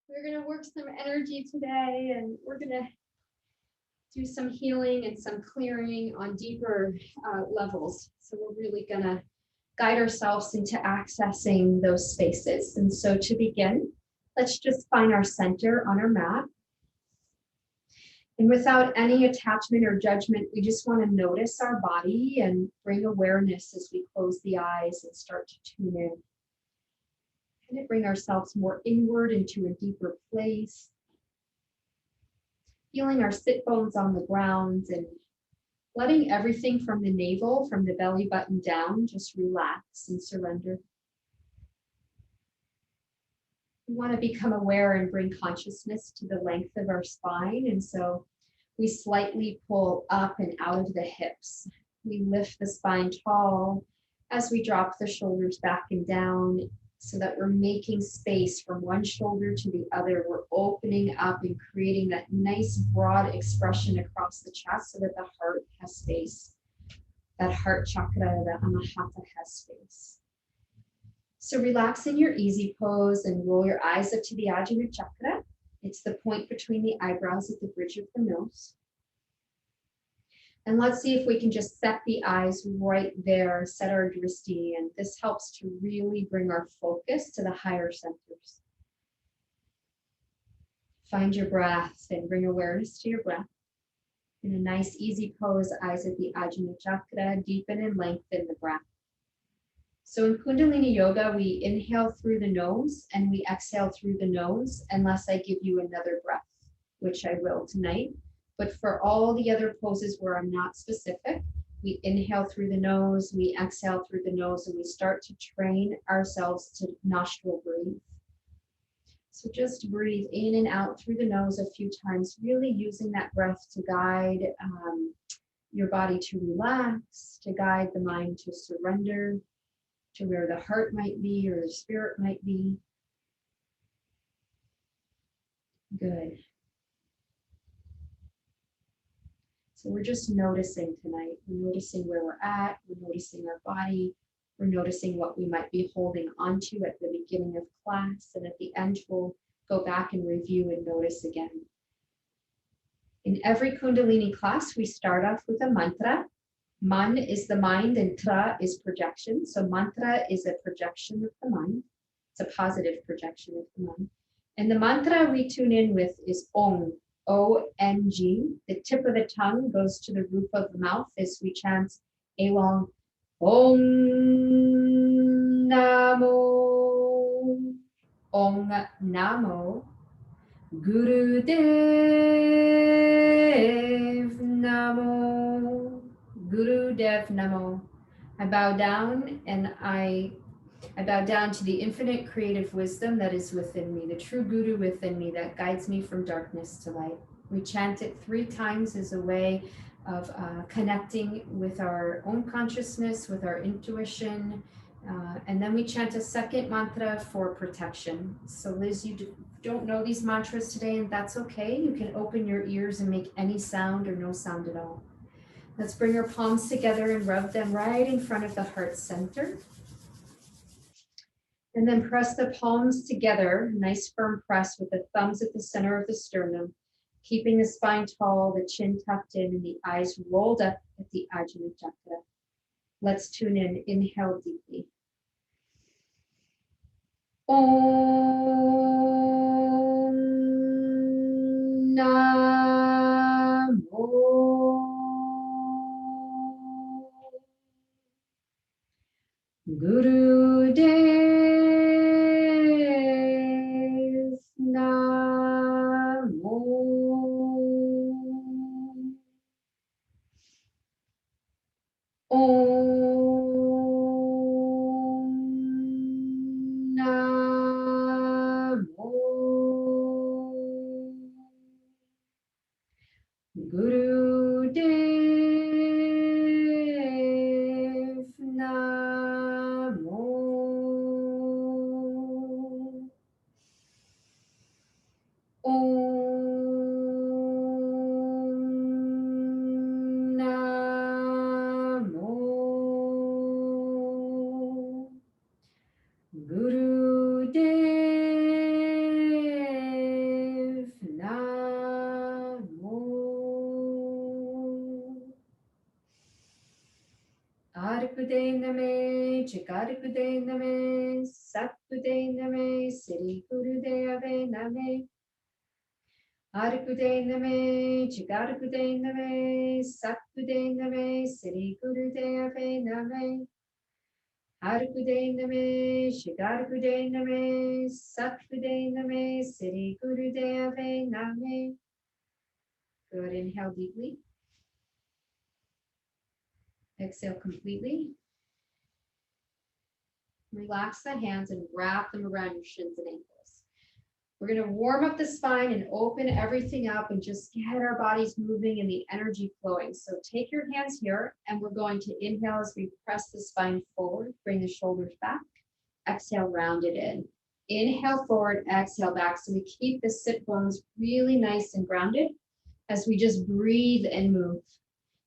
We're going to work some energy today, and we're going to do some healing and some clearing on deeper levels. So we're really going to guide ourselves into accessing those spaces. And so to begin, let's just find our center on our mat. And without any attachment or judgment, we just want to notice our body and bring awareness as we close the eyes and start to tune in. Kind of bring ourselves more inward into a deeper place. Feeling our sit bones on the ground and letting everything from the navel, from the belly button down, just relax and surrender. We want to become aware and bring consciousness to the length of our spine. And so we slightly pull up and out of the hips. We lift the spine tall as we drop the shoulders back and down so that we're making space from one shoulder to the other. We're opening up and creating that nice broad expression across the chest so that the heart has space. That heart chakra, the anahata, has space. So relax in your easy pose and roll your eyes up to the Ajna chakra. It's the point between the eyebrows at the bridge of the nose. And let's see if we can just set the eyes right there, set our drishti, and this helps to really bring our focus to the higher centers. Find your breath and bring awareness to your breath. In a nice easy pose, eyes at the Ajna chakra, deepen and lengthen the breath. So in Kundalini Yoga, we inhale through the nose and we exhale through the nose, unless I give you another breath, which I will tonight. But for all the other poses where I'm not specific, we inhale through the nose, we exhale through the nose, and we start to train ourselves to nostril breathe. So just breathe in and out through the nose a few times, really using that breath to guide your body to relax, to guide the mind to surrender to where the heart might be or the spirit might be. Good. So we're just noticing tonight. We're noticing where we're at. We're noticing our body. We're noticing what we might be holding onto at the beginning of class. And at the end, we'll go back and review and notice again. In every Kundalini class, we start off with a mantra. Man is the mind and tra is projection. So mantra is a projection of the mind. It's a positive projection of the mind. And the mantra we tune in with is Om, O-N-G. The tip of the tongue goes to the roof of the mouth as we chant a long Om Namo, Om Namo, Guru Dev Namo, Guru Dev Namo. I bow down and I bow down to the infinite creative wisdom that is within me, the true Guru within me that guides me from darkness to light. We chant it 3 times as a way of connecting with our own consciousness, with our intuition, and then we chant a second mantra for protection. So Liz, you don't know these mantras today, and that's okay. You can open your ears and make any sound or no sound at all. Let's bring our palms together and rub them right in front of the heart center. And then press the palms together, nice firm press with the thumbs at the center of the sternum, keeping the spine tall, the chin tucked in, and the eyes rolled up at the Ajna chakra. Let's tune in. Inhale deeply. Om Namo Guru Dev Namo Om Namo Chikarukude Name, Satkude Name, Siri Gurude Ave Name. Arukude Name, Chikarukude Name, Satkude Name, Siri Gurude Ave Name. Arukude Name, Chikarukude Name, Satkude Name, Siri Gurude Ave Name. Good, inhale deeply. Exhale completely. Relax the hands and wrap them around your shins and ankles. We're going to warm up the spine and open everything up and just get our bodies moving and the energy flowing. So take your hands here and we're going to inhale as we press the spine forward, bring the shoulders back. Exhale, round it in. Inhale forward, exhale back. So we keep the sit bones really nice and grounded as we just breathe and move.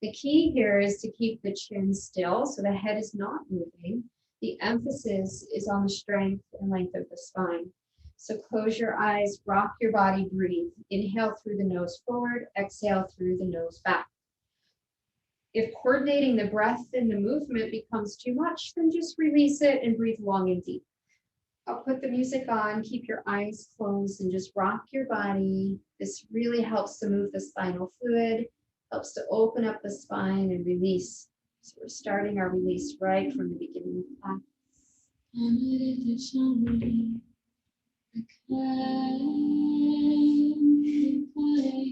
The key here is to keep the chin still so the head is not moving. The emphasis is on the strength and length of the spine. So close your eyes, rock your body, breathe. Inhale through the nose forward, exhale through the nose back. If coordinating the breath and the movement becomes too much, then just release it and breathe long and deep. I'll put the music on, keep your eyes closed and just rock your body. This really helps to move the spinal fluid, helps to open up the spine and release. So we're starting our release right from the beginning of class.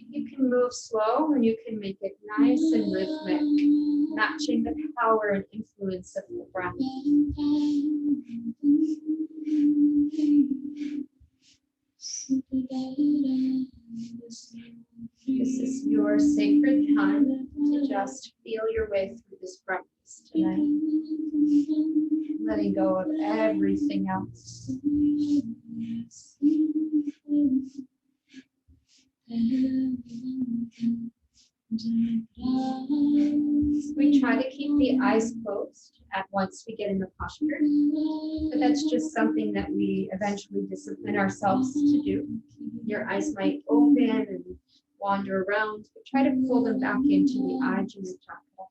You can move slow and you can make it nice and rhythmic, matching the power and influence of the breath. This is your sacred time to just feel your way through this practice tonight, letting go of everything else. We try to keep the eyes closed at once we get in the posture, but that's just something that we eventually discipline ourselves to do. Your eyes might open and wander around, but try to pull them back into the Ajna chakra.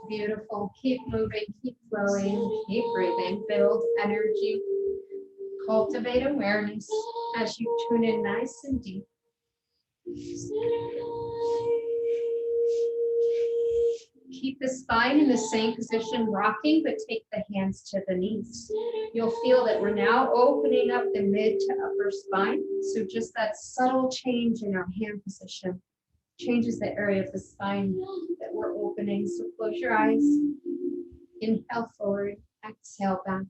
Beautiful. Keep moving, keep flowing, keep breathing, build energy, cultivate awareness as you tune in nice and deep. Keep the spine in the same position, rocking, but take the hands to the knees. You'll feel that we're now opening up the mid to upper spine. So just that subtle change in our hand position changes the area of the spine that we're opening. So close your eyes, inhale forward, exhale back.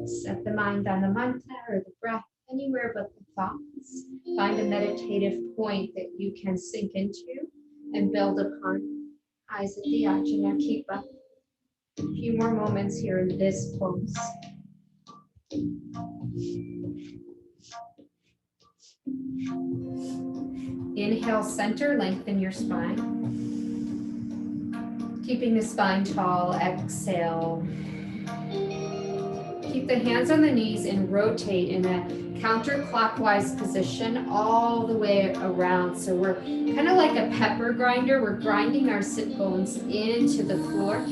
Set the mind on the mantra or the breath anywhere but the thoughts. Find a meditative point that you can sink into and build upon. Eyes at the Ajna, keep up. A few more moments here in this pose. Inhale, center, lengthen your spine. Keeping the spine tall, exhale. Keep the hands on the knees and rotate in a counterclockwise position all the way around. So we're kind of like a pepper grinder. We're grinding our sit bones into the floor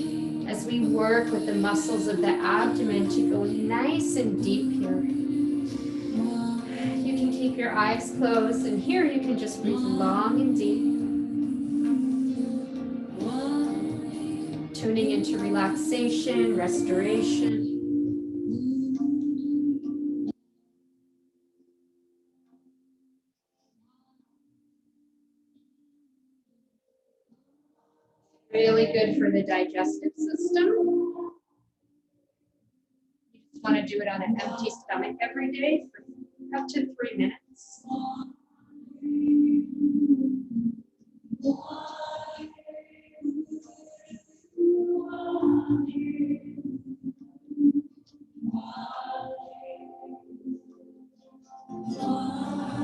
as we work with the muscles of the abdomen to go nice and deep here. You can keep your eyes closed, and here you can just breathe long and deep. Tuning into relaxation, restoration. Really good for the digestive system. You just want to do it on an empty stomach every day for up to 3 minutes.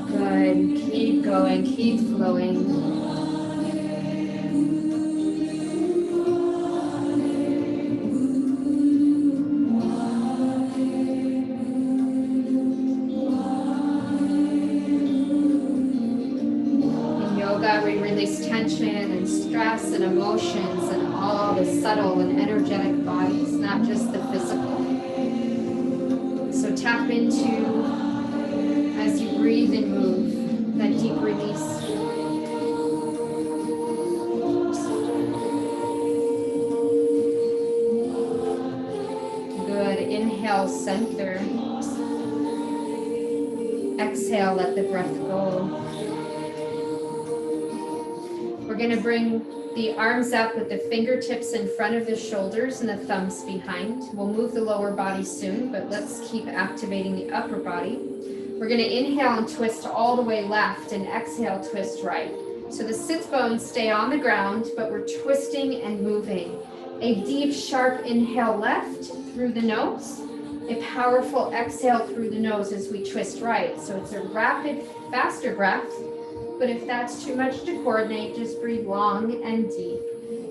Good. Keep going. Keep flowing. We release tension and stress and emotions and all the subtle and energetic bodies, not just the physical. So tap into, as you breathe and move, that deep release. Good. Inhale, center. Exhale, let the breath go. We're going to bring the arms up with the fingertips in front of the shoulders and the thumbs behind. We'll move the lower body soon, but let's keep activating the upper body. We're going to inhale and twist all the way left and exhale, twist right. So the sit bones stay on the ground, but we're twisting and moving. A deep, sharp inhale left through the nose. A powerful exhale through the nose as we twist right. So it's a rapid, faster breath. But if that's too much to coordinate, just breathe long and deep.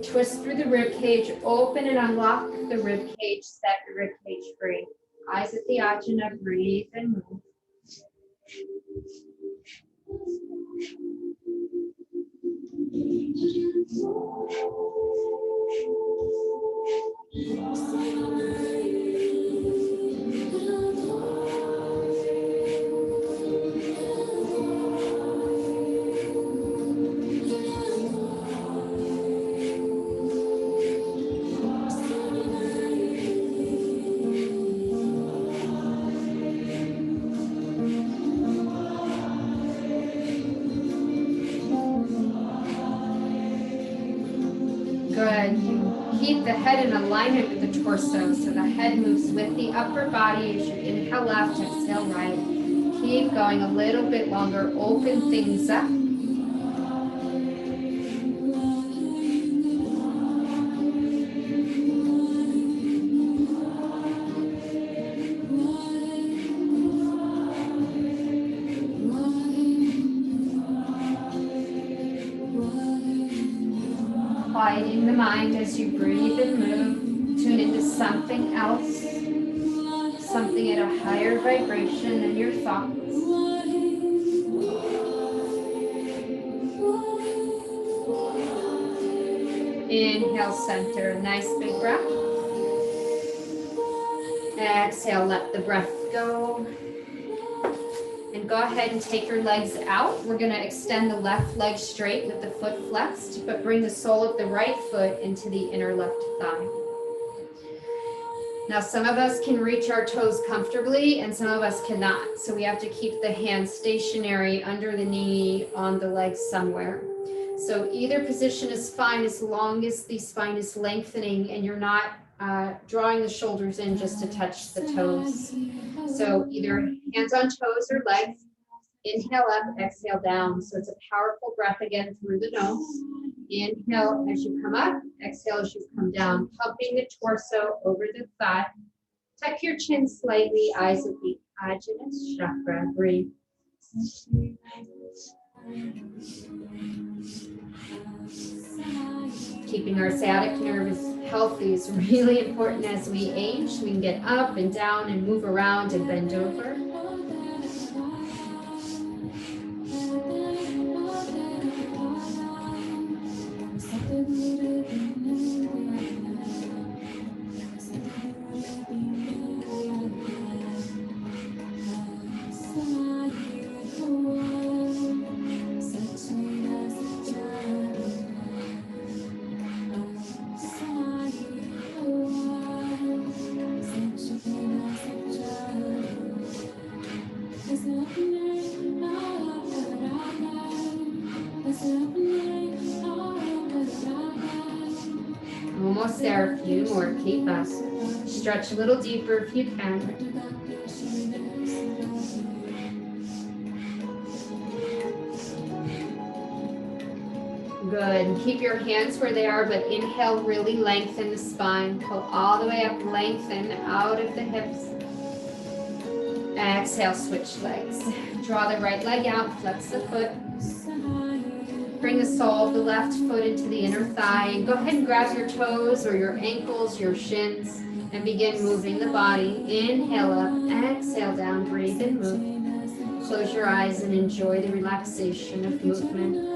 Twist through the rib cage, open and unlock the rib cage, set the rib cage free. Eyes at the ajna, breathe and move. Good. Keep the head in alignment with the torso, so the head moves with the upper body as you inhale left, exhale right. Keep going a little bit longer. Open things up. Quieting the mind as you breathe and move. Tune into something else, something at a higher vibration than your thoughts. Inhale, center, nice big breath. Exhale, let the breath go. And go ahead and take your legs out. We're going to extend the left leg straight with the foot flexed, but bring the sole of the right foot into the inner left thigh. Now, some of us can reach our toes comfortably and some of us cannot. So we have to keep the hands stationary under the knee, on the leg somewhere. So either position is fine as long as the spine is lengthening and you're not drawing the shoulders in just to touch the toes. So either hands on toes or legs. Inhale up, exhale down. So it's a powerful breath again through the nose. Inhale as you come up, exhale as you come down, pumping the torso over the thigh. Tuck your chin slightly, eyes at the Ajna chakra. Breathe. Keeping our sciatic nerve healthy is really important as we age. We can get up and down and move around and bend over. Almost there, a few more, keep up. Stretch a little deeper if you can. Good. Keep your hands where they are, but inhale, really lengthen the spine. Pull all the way up, lengthen out of the hips. Exhale, switch legs. Draw the right leg out, flex the foot. Bring the sole of the left foot into the inner thigh. And go ahead and grab your toes or your ankles, your shins, and begin moving the body. Inhale up, exhale down, breathe and move. Close your eyes and enjoy the relaxation of movement.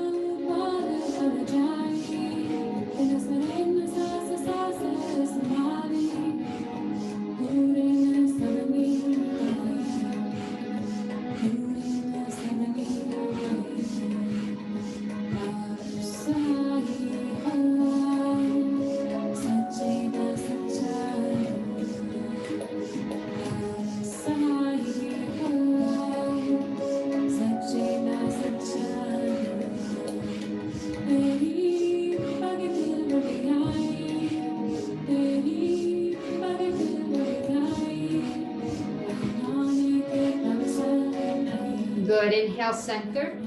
Good. Inhale, center.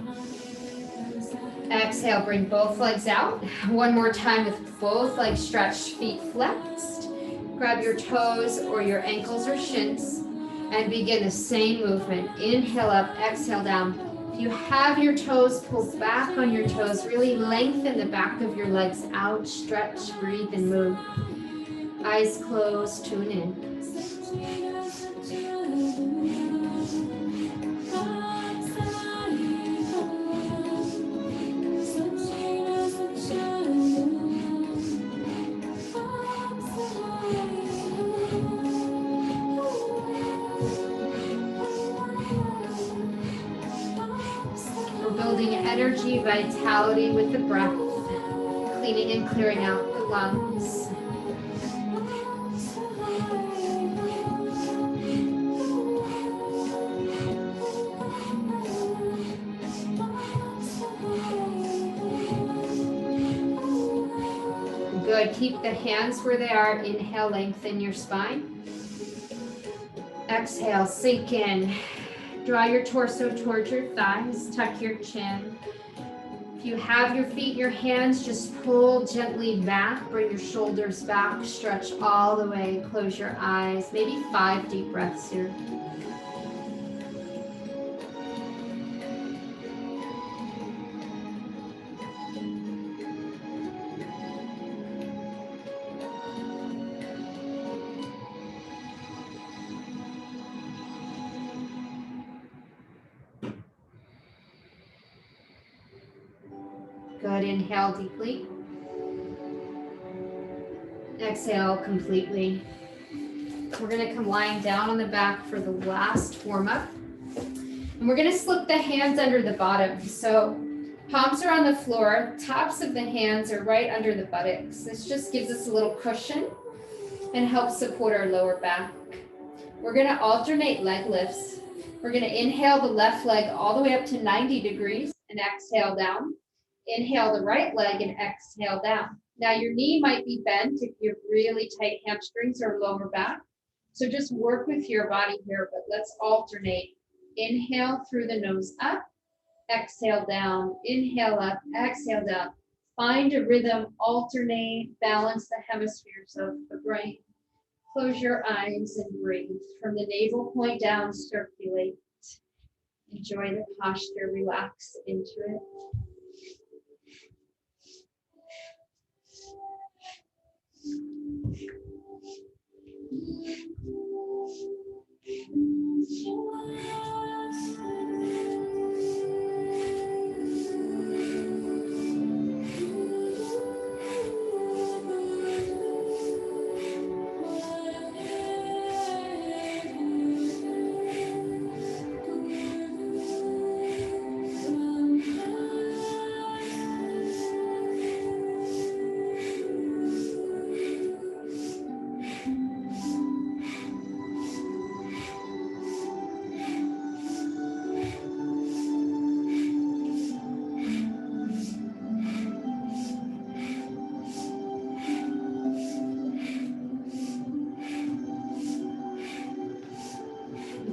Exhale, bring both legs out. One more time with both legs stretched, feet flexed. Grab your toes or your ankles or shins and begin the same movement. Inhale up, exhale down. If you have your toes, pull back on your toes. Really lengthen the back of your legs out, stretch, breathe, and move. Eyes closed, tune in. Building energy, vitality with the breath, cleaning and clearing out the lungs. Good. Keep the hands where they are. Inhale, lengthen your spine. Exhale, sink in. Draw your torso towards your thighs, tuck your chin. If you have your feet in your hands, just pull gently back, bring your shoulders back, stretch all the way, close your eyes, maybe 5 deep breaths here. Good. Inhale deeply. Exhale completely. We're going to come lying down on the back for the last warm-up. And we're going to slip the hands under the bottom. So palms are on the floor. Tops of the hands are right under the buttocks. This just gives us a little cushion and helps support our lower back. We're going to alternate leg lifts. We're going to inhale the left leg all the way up to 90 degrees and exhale down. Inhale the right leg and exhale down. Now your knee might be bent if you have really tight hamstrings or lower back. So just work with your body here, but let's alternate. Inhale through the nose up, exhale down, inhale up, exhale down. Find a rhythm, alternate, balance the hemispheres of the brain. Close your eyes and breathe. From the navel point down, circulate. Enjoy the posture, relax into it.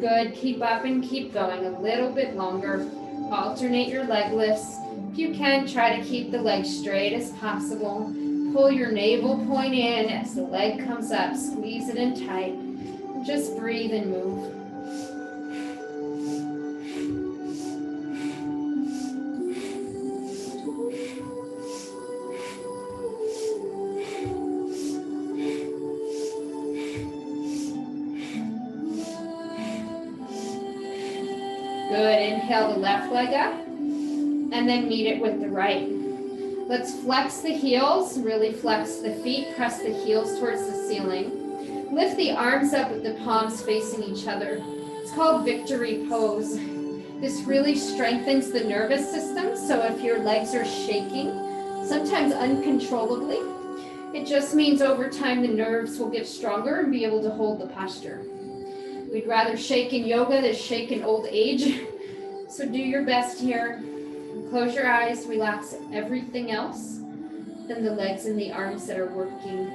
Good, keep up and keep going a little bit longer. Alternate your leg lifts. If you can, try to keep the leg straight as possible. Pull your navel point in as the leg comes up. Squeeze it in tight. And just breathe and move. Good. Inhale the left leg up and then meet it with the right. Let's flex the heels, really flex the feet, press the heels towards the ceiling. Lift the arms up with the palms facing each other. It's called victory pose. This really strengthens the nervous system. So if your legs are shaking, sometimes uncontrollably, it just means over time the nerves will get stronger and be able to hold the posture. We'd rather shake in yoga than shake in old age. So do your best here. Close your eyes, relax everything else than the legs and the arms that are working.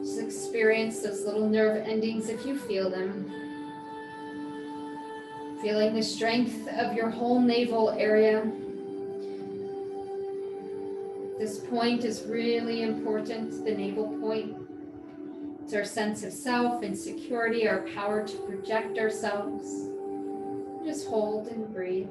Just experience those little nerve endings if you feel them. Feeling the strength of your whole navel area. This point is really important, the navel point. It's our sense of self and security, our power to project ourselves. Just hold and breathe.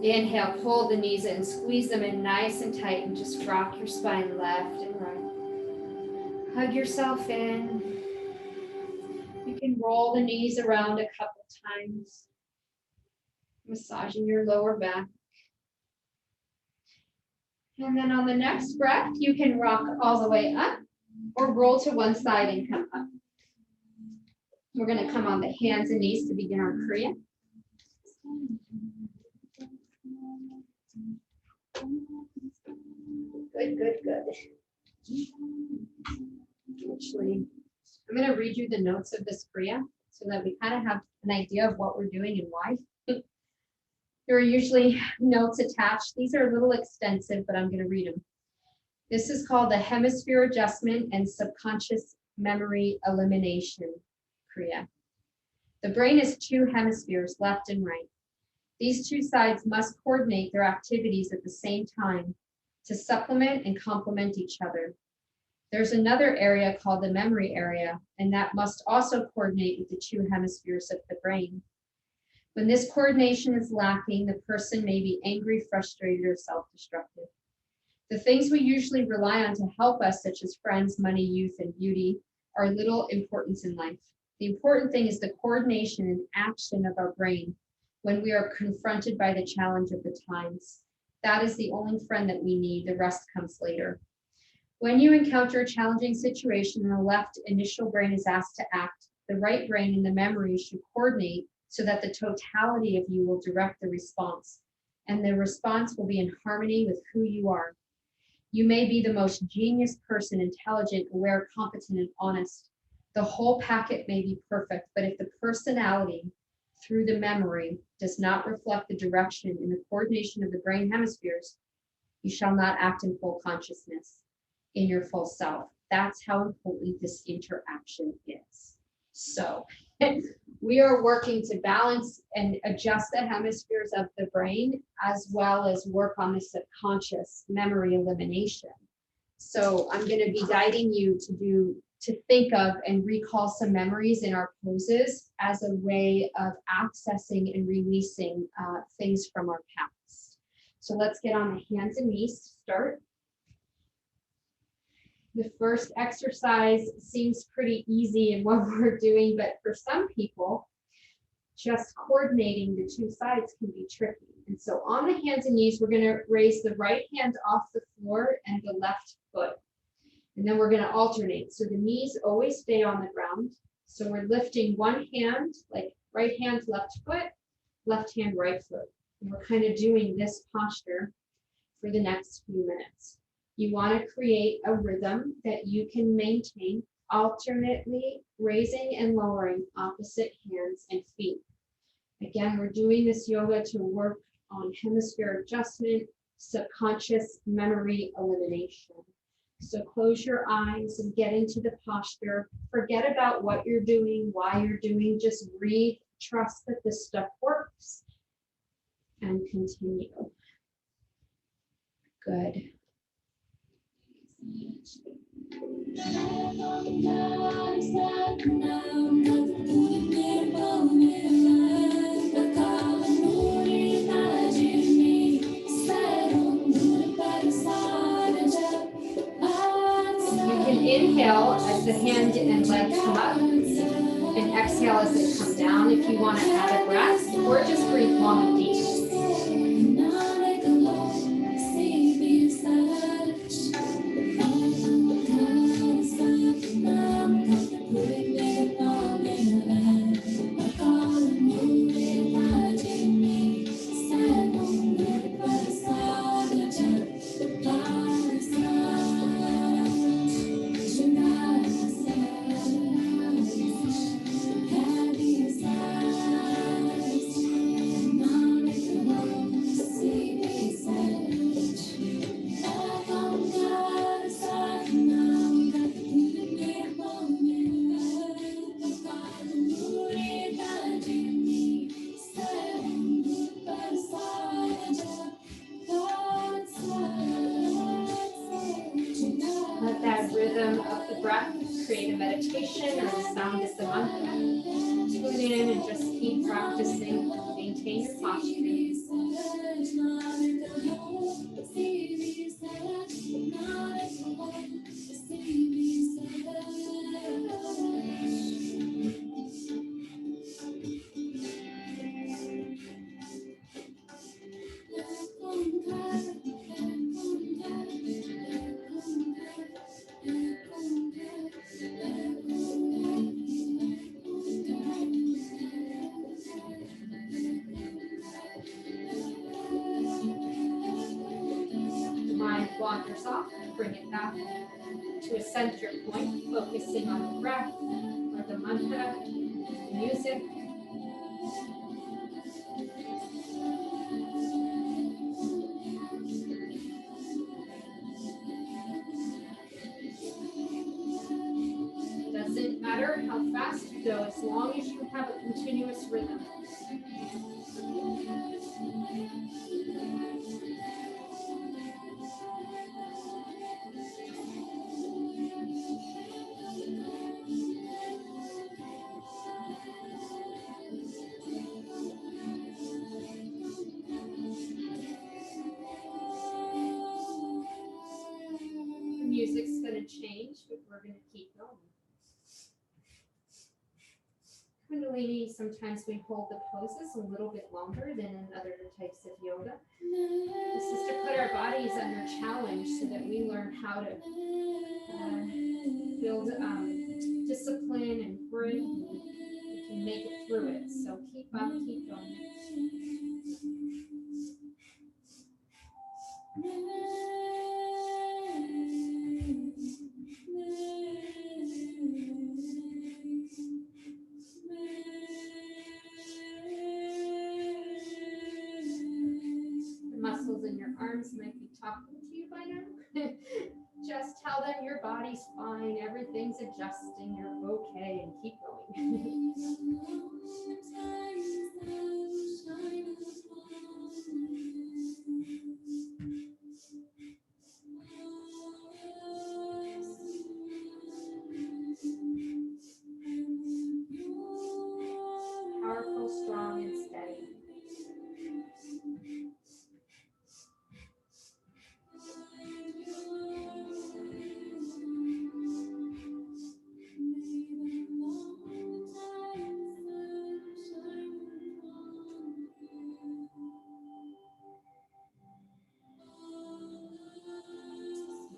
Inhale, pull the knees in, squeeze them in nice and tight, and just rock your spine left and right. Hug yourself in. You can roll the knees around a couple times, massaging your lower back. And then on the next breath, you can rock all the way up or roll to one side and come up. We're going to come on the hands and knees to begin our Kriya. Good, good, good. Actually, I'm going to read you the notes of this Kriya so that we kind of have an idea of what we're doing and why. There are usually notes attached. These are a little extensive, but I'm going to read them. This is called the Hemisphere Adjustment and Subconscious Memory Elimination Kriya. The brain has two hemispheres, left and right. These two sides must coordinate their activities at the same time to supplement and complement each other. There's another area called the memory area, and that must also coordinate with the two hemispheres of the brain. When this coordination is lacking, the person may be angry, frustrated, or self-destructive. The things we usually rely on to help us, such as friends, money, youth, and beauty, are little importance in life. The important thing is the coordination and action of our brain when we are confronted by the challenge of the times. That is the only friend that we need. The rest comes later. When you encounter a challenging situation and the left initial brain is asked to act, the right brain and the memory should coordinate so that the totality of you will direct the response, and the response will be in harmony with who you are. You may be the most genius person, intelligent, aware, competent, and honest. The whole packet may be perfect, but if the personality through the memory does not reflect the direction and the coordination of the brain hemispheres, you shall not act in full consciousness, in your full self. That's how important this interaction is. So we are working to balance and adjust the hemispheres of the brain, as well as work on the subconscious memory elimination. So I'm going to be guiding you to think of and recall some memories in our poses as a way of accessing and releasing things from our past. So let's get on the hands and knees to start. The first exercise seems pretty easy in what we're doing, but for some people, just coordinating the two sides can be tricky. And so on the hands and knees, we're going to raise the right hand off the floor and the left foot. And then we're going to alternate. So the knees always stay on the ground. So we're lifting one hand, like right hand, left foot, left hand, right foot. And we're kind of doing this posture for the next few minutes. You want to create a rhythm that you can maintain, alternately raising and lowering opposite hands and feet. Again, we're doing this yoga to work on hemisphere adjustment, subconscious memory elimination. So close your eyes and get into the posture. Forget about what you're doing, why you're doing, just breathe, trust that this stuff works, and continue. Good. You can inhale as the hand and legs come up, and exhale as they come down if you want to add a breath, or just breathe long and deep. Let that rhythm of the breath create a meditation or the sound of the mantra. Tune in and just keep practicing. Maintain your posture. Mind wanders off, bring it back to a center point, focusing on the breath or the mantra, the music. Doesn't matter how fast you go, as long as you have a continuous rhythm. The music's going to change, but we're going to keep going. Kundalini, sometimes we hold the poses a little bit longer than in other types of yoga. This is to put our bodies under challenge so that we learn how to build discipline and grit, and we can make it through it. So keep up, keep going. Muscles in your arms might be talking to you by now. Just tell them your body's fine, everything's adjusting, you're okay, and keep going. Powerful, strong, and steady.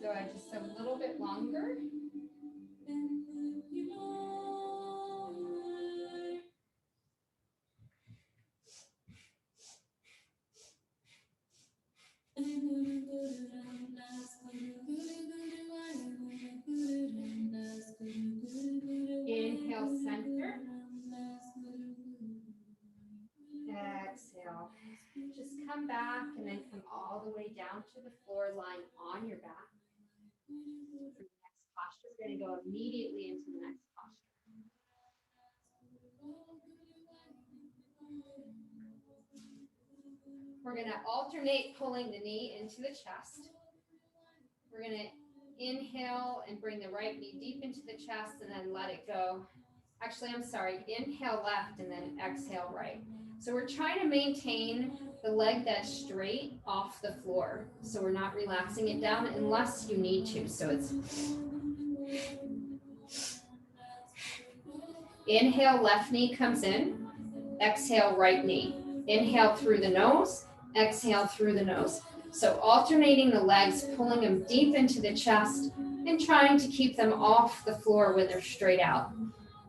Go just a little bit longer. Inhale, center. Exhale. Just come back and then come all the way coming down to the floor, lying on your back. For the next posture, we're going to go immediately into the next posture. We're going to alternate pulling the knee into the chest. We're going to inhale and bring the right knee deep into the chest and then let it go. Actually, I'm sorry, inhale left and then exhale right. So we're trying to maintain the leg that's straight off the floor. So we're not relaxing it down unless you need to. So it's inhale, left knee comes in, exhale, right knee. Inhale through the nose, exhale through the nose. So alternating the legs, pulling them deep into the chest and trying to keep them off the floor when they're straight out.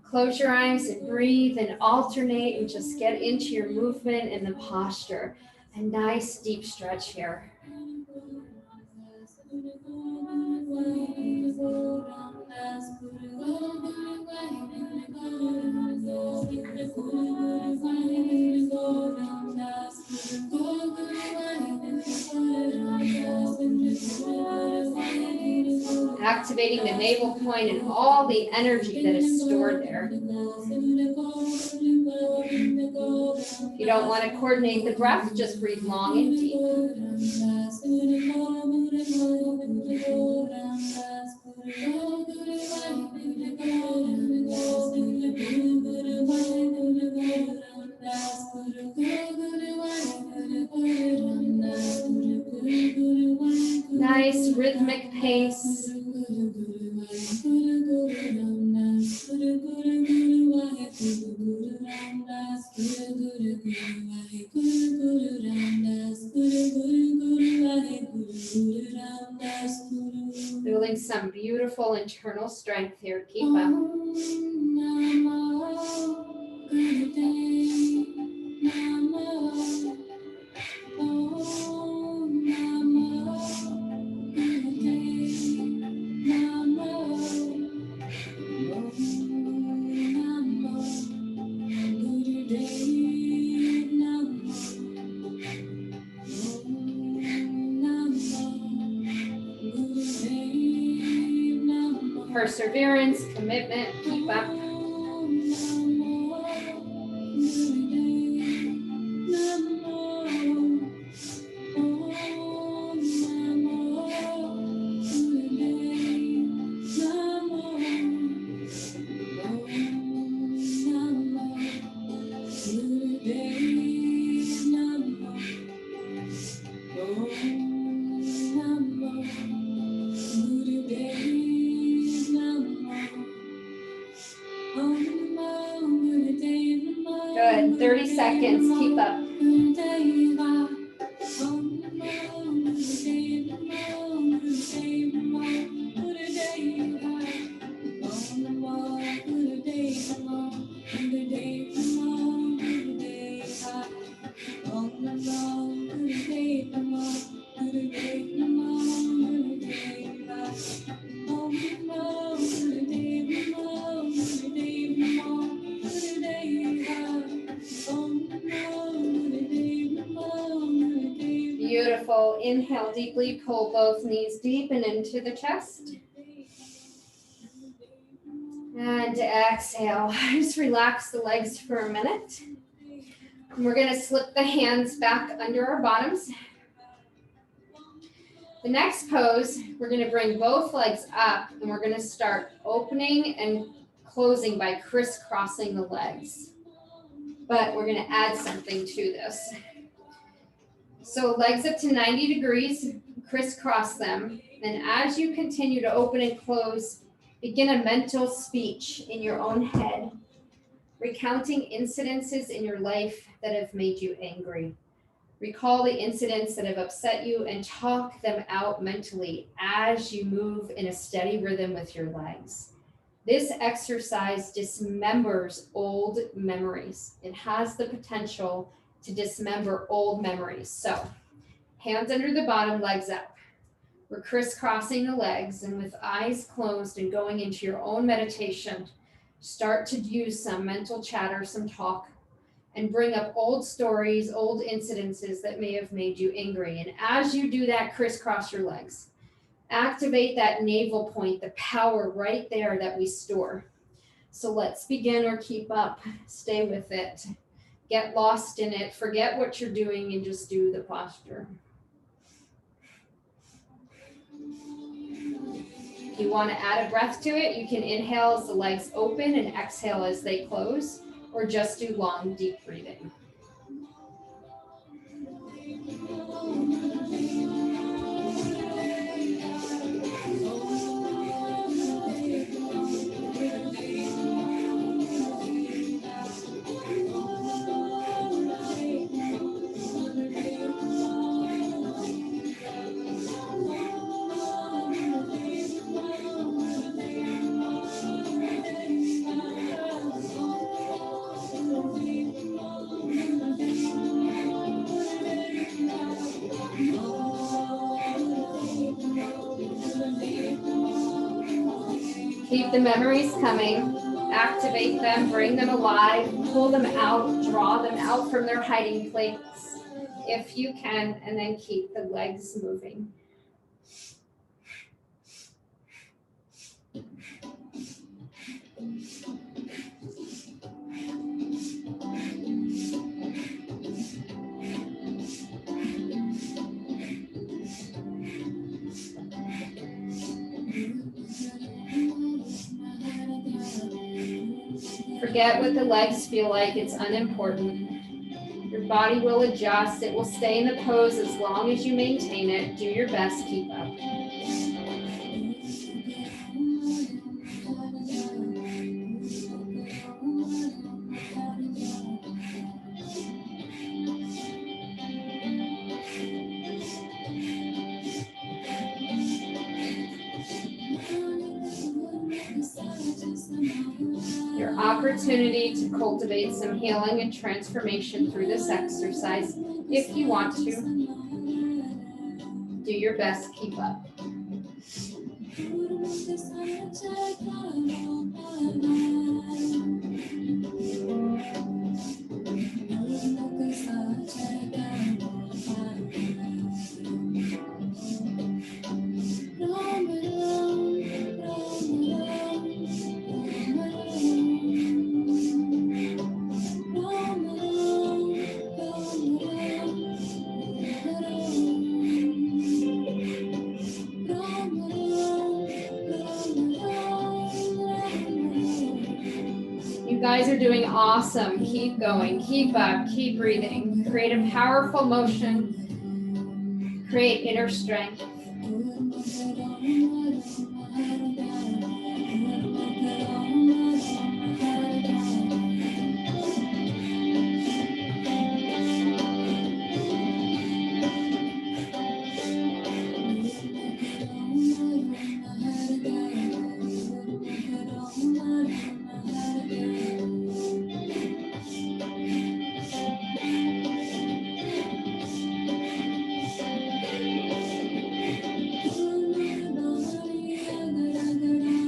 Close your eyes and breathe and alternate and just get into your movement and the posture. A nice deep stretch here. Activating the navel point and all the energy that is stored there. If you don't want to coordinate the breath, just breathe long and deep. Nice rhythmic pace. Building some beautiful internal strength here. Keep up. Perseverance, commitment, keep up. Good, 30 seconds, keep up. Beautiful. Inhale deeply, pull both knees deep and into the chest. And exhale. Just relax the legs for a minute. And we're going to slip the hands back under our bottoms. The next pose, we're going to bring both legs up and we're going to start opening and closing by crisscrossing the legs. But we're going to add something to this. So legs up to 90 degrees, crisscross them. And as you continue to open and close, begin a mental speech in your own head, recounting incidences in your life that have made you angry. Recall the incidents that have upset you and talk them out mentally as you move in a steady rhythm with your legs. This exercise dismembers old memories. It has the potential to dismember old memories. So, hands under the bottom, legs up. We're crisscrossing the legs, and with eyes closed and going into your own meditation, start to use some mental chatter, some talk, and bring up old stories, old incidences that may have made you angry. And as you do that, crisscross your legs. Activate that navel point, the power right there that we store. So let's begin, or keep up. Stay with it. Get lost in it. Forget what you're doing and just do the posture. If you want to add a breath to it, you can inhale as the legs open and exhale as they close, or just do long, deep breathing. Keep the memories coming, activate them, bring them alive, pull them out, draw them out from their hiding place if you can, and then keep the legs moving. Forget what the legs feel like, it's unimportant. Your body will adjust, it will stay in the pose as long as you maintain it. Do your best, keep up. Your opportunity to cultivate some healing and transformation through this exercise, if you want to. Do your best, keep up. You guys are doing awesome. Keep going, keep up, keep breathing. Create a powerful motion. Create inner strength.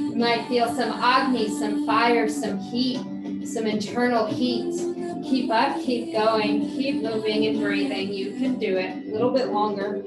You might feel some agni, some fire, some heat, some internal heat. Keep up, keep going, keep moving and breathing. You can do it. A little bit longer.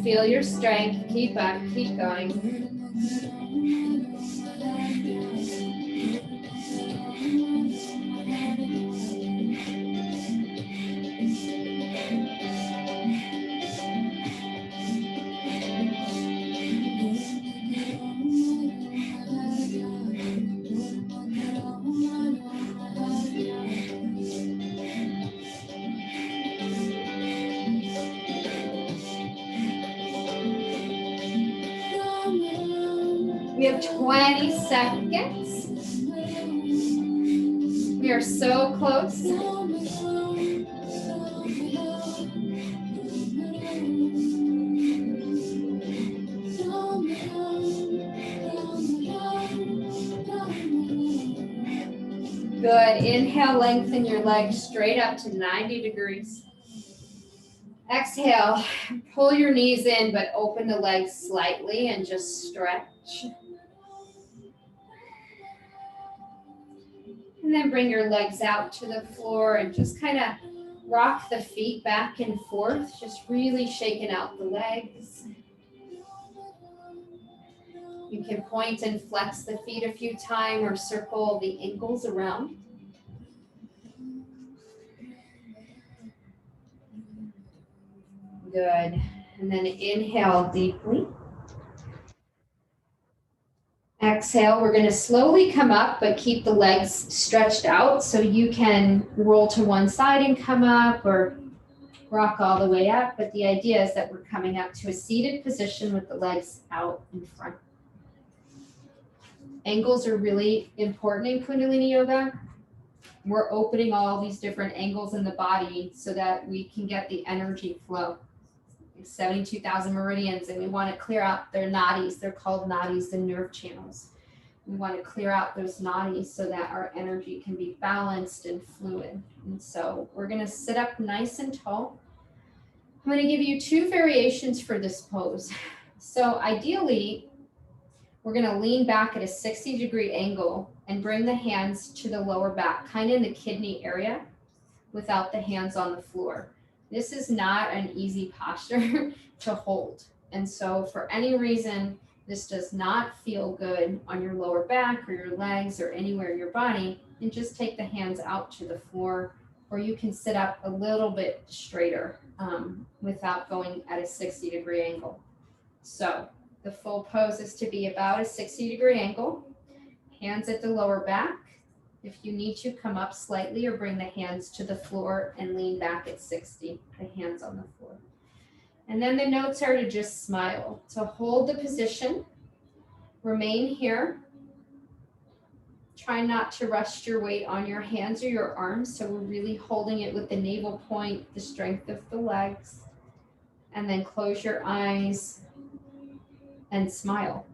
Feel your strength. Keep up, keep going. Another 20 seconds. We are so close. Good. Inhale, lengthen your legs straight up to 90 degrees. Exhale, pull your knees in, but open the legs slightly and just stretch. And then bring your legs out to the floor and just kind of rock the feet back and forth, just really shaking out the legs. You can point and flex the feet a few times or circle the ankles around. Good. And then inhale deeply. Exhale, we're going to slowly come up, but keep the legs stretched out so you can roll to one side and come up or rock all the way up. But the idea is that we're coming up to a seated position with the legs out in front. Angles are really important in Kundalini Yoga. We're opening all these different angles in the body so that we can get the energy flow. 72,000 meridians, and we want to clear out their nadis. They're called nadis, the nerve channels. We want to clear out those nadis so that our energy can be balanced and fluid. And so we're going to sit up nice and tall. I'm going to give you two variations for this pose. So ideally, we're going to lean back at a 60-degree angle and bring the hands to the lower back, kind of in the kidney area, without the hands on the floor. This is not an easy posture to hold. And so for any reason, this does not feel good on your lower back or your legs or anywhere in your body, and just take the hands out to the floor, or you can sit up a little bit straighter without going at a 60-degree angle. So the full pose is to be about a 60-degree angle, hands at the lower back. If you need to, come up slightly or bring the hands to the floor and lean back at 60, the hands on the floor. And then the notes are to just smile, to hold the position, remain here. Try not to rest your weight on your hands or your arms, so we're really holding it with the navel point, the strength of the legs. And then close your eyes and smile.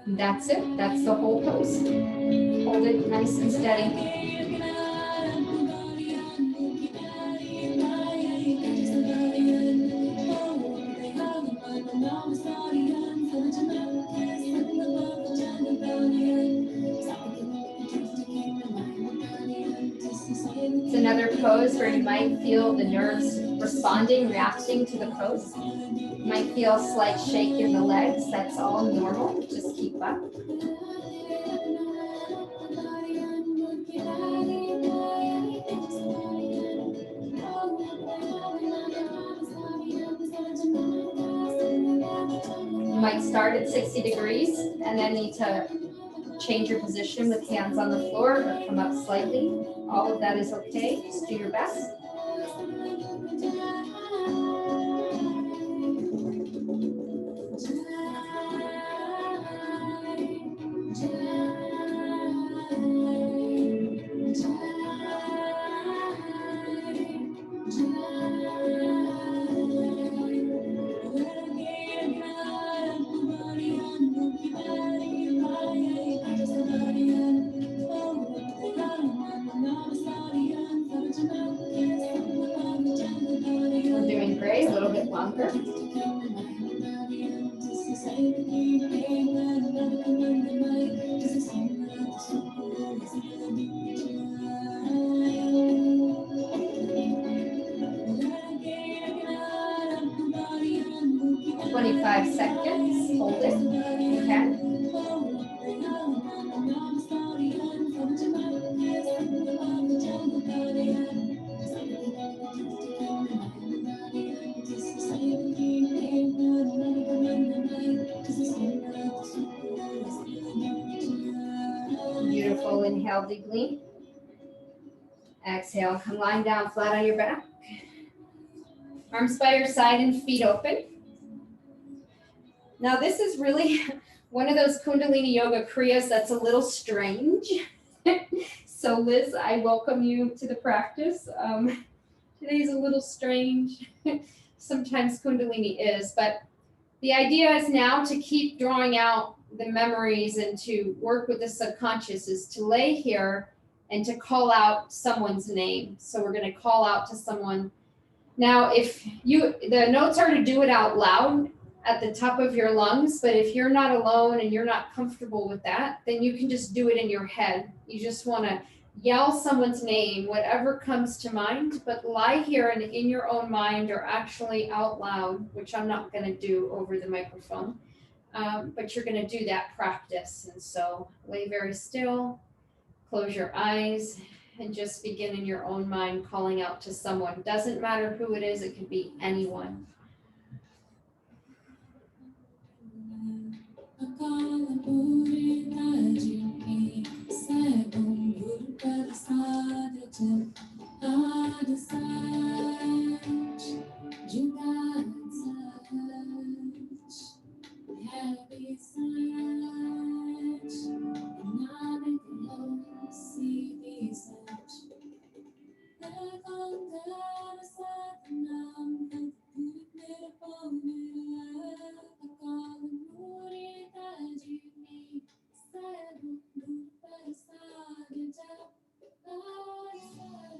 That's it. That's the whole pose. Hold it nice and steady. It's another pose where you might feel the nerves responding, reacting to the pose. You might feel a slight shake in the legs. That's all normal. Just keep up. You might start at 60 degrees and then need to change your position with hands on the floor or come up slightly. All of that is okay. Just do your best. We're doing great, a little bit longer. Five seconds, hold it, okay. Beautiful, inhale deeply. Exhale, come lying down flat on your back. Arms by your side and feet open. Now this is really one of those Kundalini Yoga Kriyas that's a little strange. So Liz, I welcome you to the practice. Today's a little strange. Sometimes Kundalini is, but the idea is now to keep drawing out the memories and to work with the subconscious is to lay here and to call out someone's name. So we're going to call out to someone. Now, the notes are to do it out loud at the top of your lungs, but if you're not alone and you're not comfortable with that, then you can just do it in your head. You just want to yell someone's name, whatever comes to mind, but lie here and in your own mind or actually out loud, which I'm not going to do over the microphone. But you're going to do that practice. And so lay very still, close your eyes, and just begin in your own mind calling out to someone. Doesn't matter who it is, it could be anyone.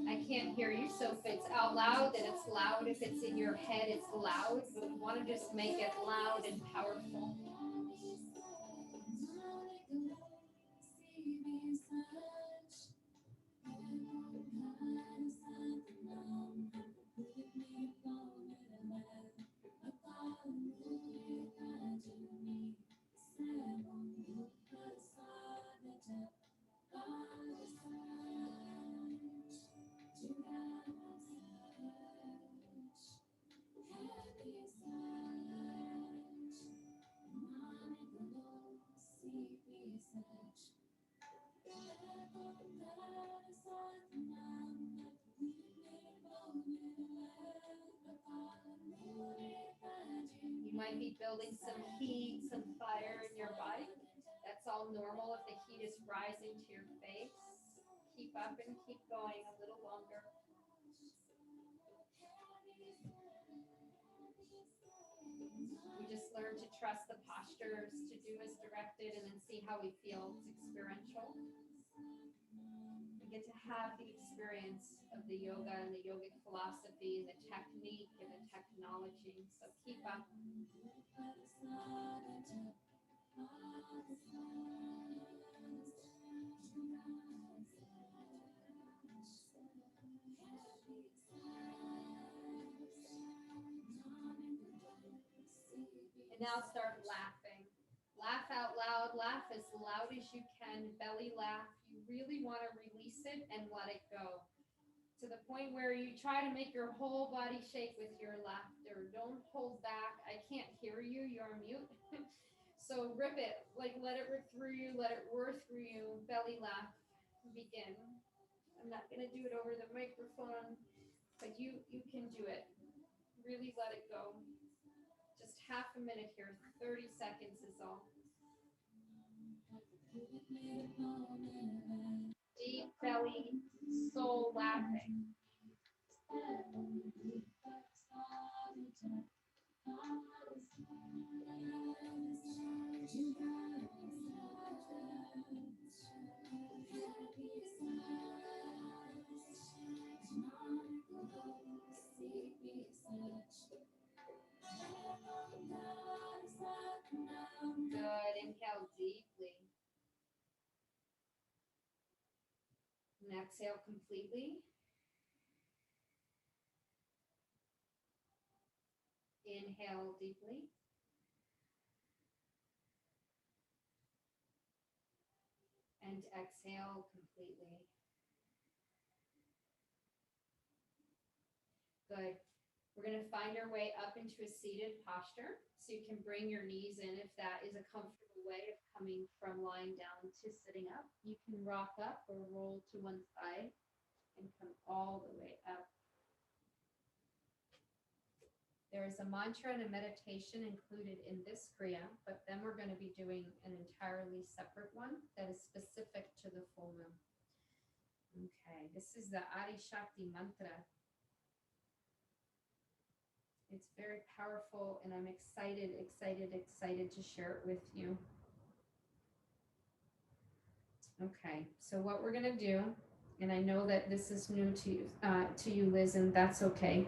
I can't hear you, so if it's out loud, then it's loud. If it's in your head, it's loud. But we want to just make it loud and powerful. You might be building some heat, some fire in your body. That's all normal if the heat is rising to your face. Keep up and keep going a little longer. We just learn to trust the postures, to do as directed, and then see how we feel. It's experiential. We get to have the experience of the yoga and the yogic philosophy and the technique and the technology. So keep up. And now start laughing. Laugh out loud, laugh as loud as you can, belly laugh. You really want to release it and let it go. To the point where you try to make your whole body shake with your laughter. Don't hold back. I can't hear you. You're mute. So rip it. Like let it rip through you. Let it roar through you. Belly laugh. Begin. I'm not going to do it over the microphone, but you can do it. Really let it go. Just half a minute here. 30 seconds is all. Deep belly, soul laughing. Good. Inhale deeply. And exhale completely. Inhale deeply. And exhale completely. Good. We're going to find our way up into a seated posture. So you can bring your knees in if that is a comfortable way of coming from lying down to sitting up. You can rock up or roll to one side and come all the way up. There's a mantra and a meditation included in this Kriya, but then we're going to be doing an entirely separate one that is specific to the full moon. Okay, this is the Adi Shakti mantra. It's very powerful, and I'm excited to share it with you. Okay, so what we're going to do, and I know that this is new to you, Liz, and that's okay.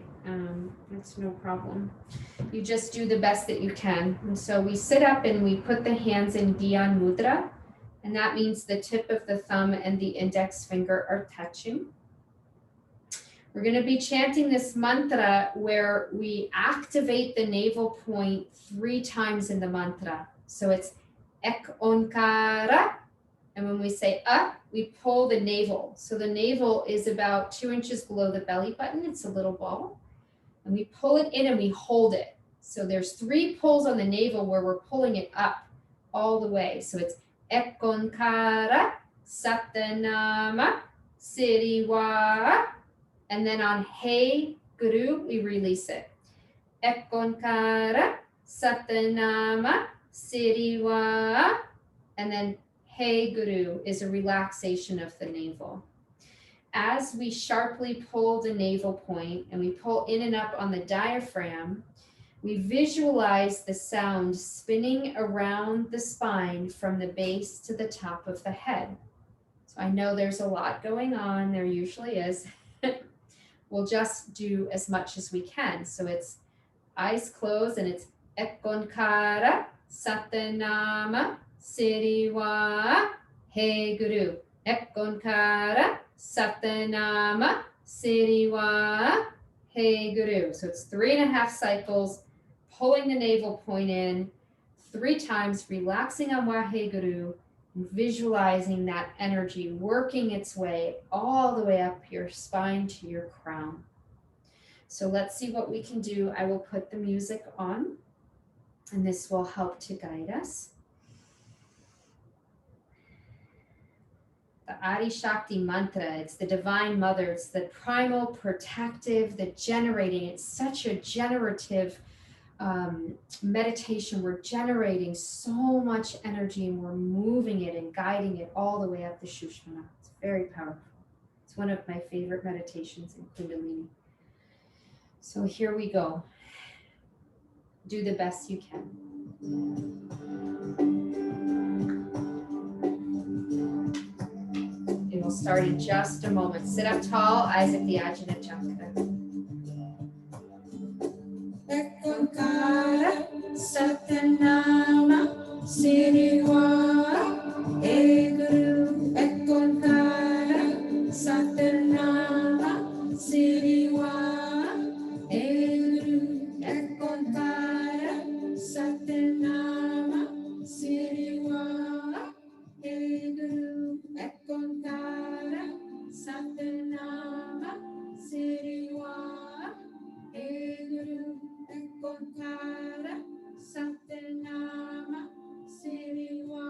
It's no problem. You just do the best that you can. And so we sit up and we put the hands in Gyan Mudra, and that means the tip of the thumb and the index finger are touching. We're going to be chanting this mantra where we activate the navel point 3 times in the mantra. So it's Ek Onkara. And when we say we pull the navel. So the navel is about 2 inches below the belly button. It's a little ball. And we pull it in and we hold it. So there's 3 pulls on the navel where we're pulling it up all the way. So it's Ek Onkara, Satanama, Siriwa. And then on Hey Guru, we release it. Ek Onkara, Satanama, Siriwa. And then Hey Guru is a relaxation of the navel. As we sharply pull the navel point and we pull in and up on the diaphragm, we visualize the sound spinning around the spine from the base to the top of the head. So I know there's a lot going on, there usually is. We'll just do as much as we can. So it's eyes closed and it's Ek Onkara, Satanama, Siriwa, Hey Guru. Ek Onkara, Satanama, Siriwa, Hey Guru. So it's 3.5 cycles, pulling the navel point in 3 times, relaxing on Wahe Guru, and visualizing that energy working its way all the way up your spine to your crown. So let's see what we can do. I will put the music on, and this will help to guide us. The Adi Shakti mantra, it's the divine mother, it's the primal protective, the generating, it's such a generative meditation. We're generating so much energy and we're moving it and guiding it all the way up the Shushmana. It's very powerful. It's one of my favorite meditations in Kundalini. So here we go. Do the best you can. It will start in just a moment. Sit up tall, eyes at the Ajna Chakra. Ek Onkara, Satanama, Siriwa, Hey Guru. Ek Onkara, Satanama, Siriwa, Hey Guru. Ek Onkara, Satanama, Siriwa, Hey Guru. Ek Onkara, Satanama, Siriwa, Hey Guru. Ek Onkara, Satanama, Siriwa,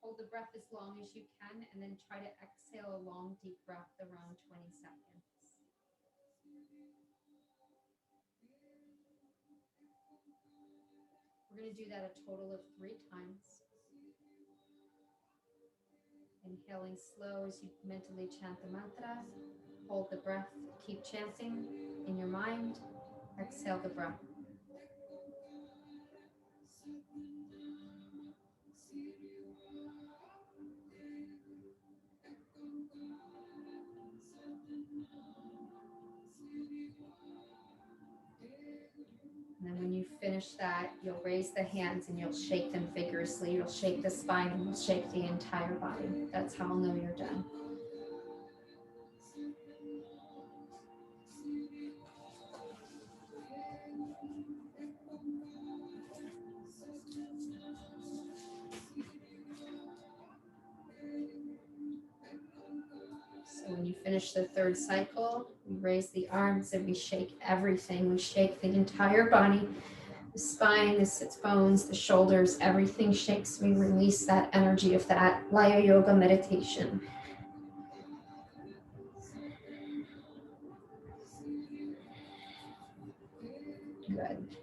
Hold the breath as long as you can, and then try to exhale a long, deep breath around 20 seconds. We're going to do that a total of 3 times. Inhaling slow as you mentally chant the mantra. Hold the breath, keep chanting in your mind. Exhale the breath. And then when you finish that, you'll raise the hands and you'll shake them vigorously. You'll shake the spine and you'll shake the entire body. That's how I'll know you're done. So when you finish the 3rd cycle, we raise the arms and we shake everything. We shake the entire body, the spine, the sits bones, the shoulders, everything shakes. We release that energy of that Laya Yoga meditation. Good.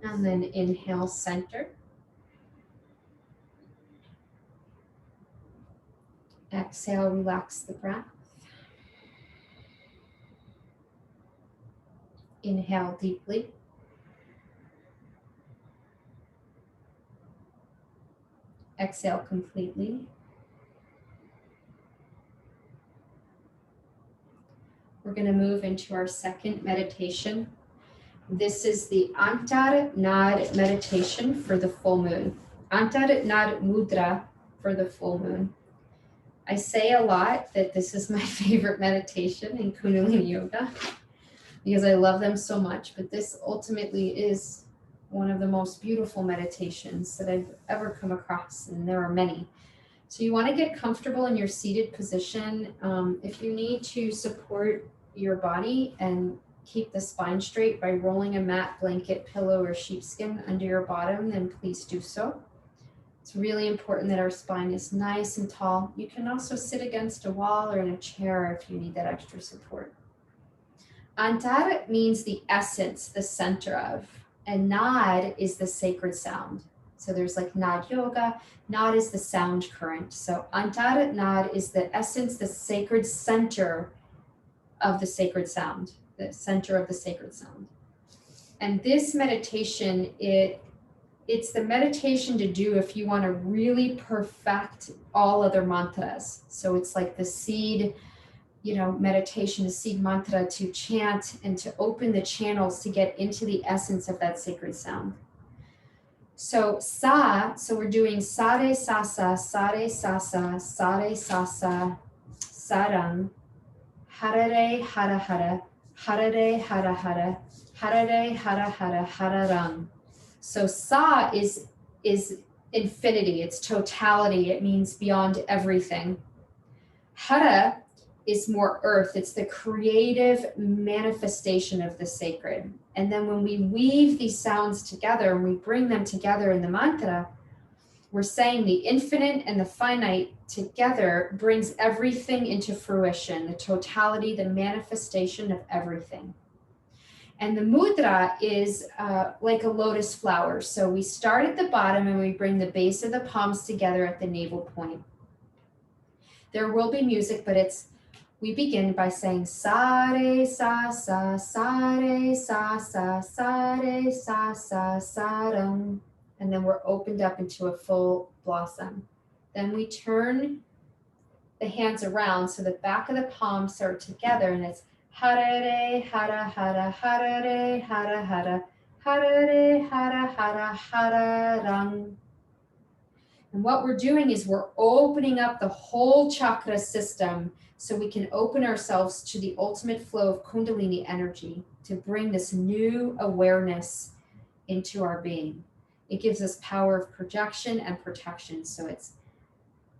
And then inhale, center. Exhale, relax the breath. Inhale deeply. Exhale completely. We're going to move into our 2nd meditation. This is the Antar Nad meditation for the full moon. Antar Nad Mudra for the full moon. I say a lot that this is my favorite meditation in Kundalini Yoga because I love them so much, but this ultimately is one of the most beautiful meditations that I've ever come across, and there are many. So you want to get comfortable in your seated position. If you need to support your body and keep the spine straight by rolling a mat, blanket, pillow, or sheepskin under your bottom, then please do so. It's really important that our spine is nice and tall. You can also sit against a wall or in a chair if you need that extra support. Antar means the essence, the center of, and Nad is the sacred sound. So there's like Nad Yoga, Nad is the sound current. So Antar Nad is the essence, the sacred center of the sacred sound, the center of the sacred sound. And this meditation, it's the meditation to do if you want to really perfect all other mantras. So it's like the seed, meditation, the seed mantra to chant and to open the channels to get into the essence of that sacred sound. So we're doing sare sasa, sare sasa, sare sasa, sarang, harare hara hara, harare hara hara, harare hara hara, hararang. So sa is infinity, it's totality, it means beyond everything. Hara is more earth, it's the creative manifestation of the sacred. And then when we weave these sounds together and we bring them together in the mantra, we're saying the infinite and the finite together brings everything into fruition, the totality, the manifestation of everything. And the mudra is like a lotus flower. So we start at the bottom and we bring the base of the palms together at the navel point. There will be music, but we begin by saying sare sa sa, sare sa sa, sare sa sa, sarang. And then we're opened up into a full blossom. Then we turn the hands around so the back of the palms are together, and it's harare hara hara, harare hara hara, harare hara hara, hararang. And what we're doing is we're opening up the whole chakra system so we can open ourselves to the ultimate flow of Kundalini energy to bring this new awareness into our being. It gives us power of projection and protection. So it's